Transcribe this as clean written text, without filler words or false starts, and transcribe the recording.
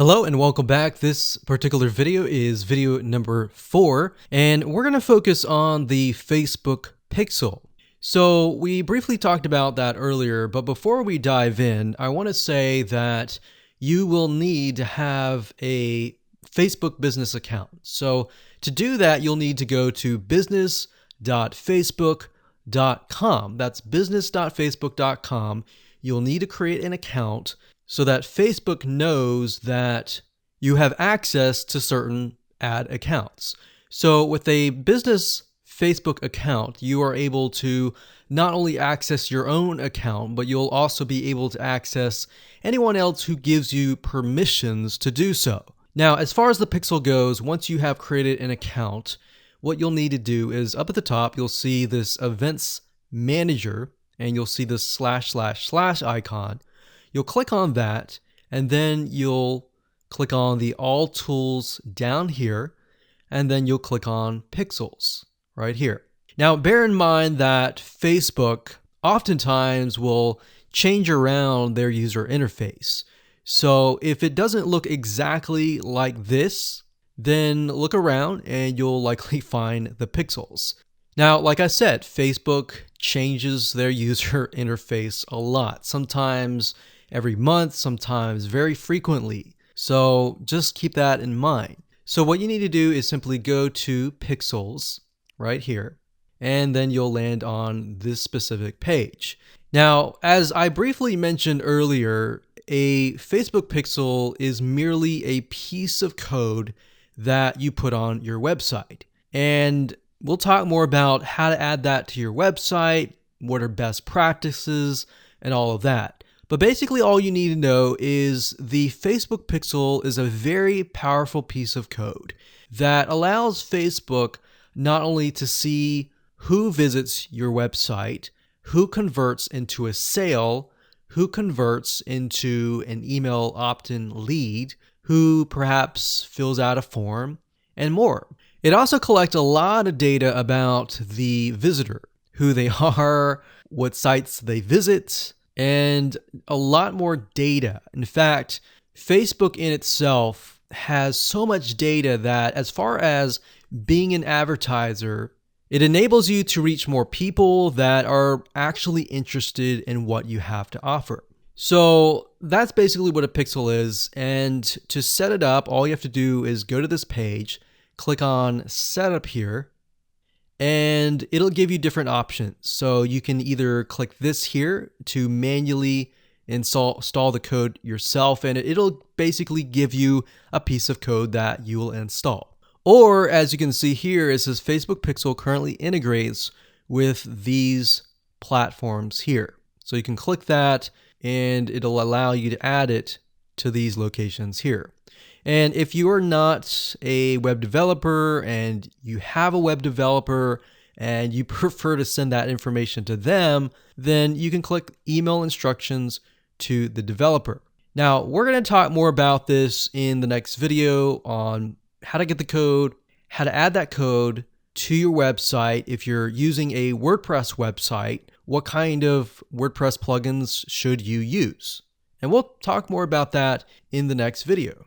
Hello and welcome back. This particular video is video number 4, and we're going to focus on the Facebook Pixel. So we briefly talked about that earlier, but before we dive in, I want to say that you will need to have a Facebook business account. So to do that, you'll need to go to business.facebook.com. That's business.facebook.com. You'll need to create an account so that Facebook knows that you have access to certain ad accounts. So with a business Facebook account, you are able to not only access your own account, but you'll also be able to access anyone else who gives you permissions to do so. Now, as far as the Pixel goes, once you have created an account, what you'll need to do is up at the top, you'll see this Events Manager, and you'll see this / icon. You'll click on that, and then you'll click on the All Tools down here, and then you'll click on Pixels right here. Now, bear in mind that Facebook oftentimes will change around their user interface. So if it doesn't look exactly like this, then look around and you'll likely find the pixels. Now, like I said, Facebook changes their user interface a lot. Sometimes every month, sometimes very frequently. So just keep that in mind. So what you need to do is simply go to Pixels right here, and then you'll land on this specific page. Now, as I briefly mentioned earlier, a Facebook pixel is merely a piece of code that you put on your website. And we'll talk more about how to add that to your website, what are best practices, and all of that. But basically all you need to know is the Facebook pixel is a very powerful piece of code that allows Facebook not only to see who visits your website, who converts into a sale, who converts into an email opt-in lead, who perhaps fills out a form, and more. It also collects a lot of data about the visitor, who they are, what sites they visit, and a lot more data. In fact, Facebook in itself has so much data that as far as being an advertiser, it enables you to reach more people that are actually interested in what you have to offer. So that's basically what a pixel is. And to set it up, all you have to do is go to this page, click on Setup here, and it'll give you different options. So you can either click this here to manually install the code yourself, and it'll basically give you a piece of code that you will install. Or as you can see here, it says Facebook Pixel currently integrates with these platforms here. So you can click that and it'll allow you to add it to these locations here. And if you are not a web developer and you have a web developer and you prefer to send that information to them, then you can click email instructions to the developer. Now, we're going to talk more about this in the next video on how to get the code, how to add that code to your website. If you're using a WordPress website, what kind of WordPress plugins should you use? And we'll talk more about that in the next video.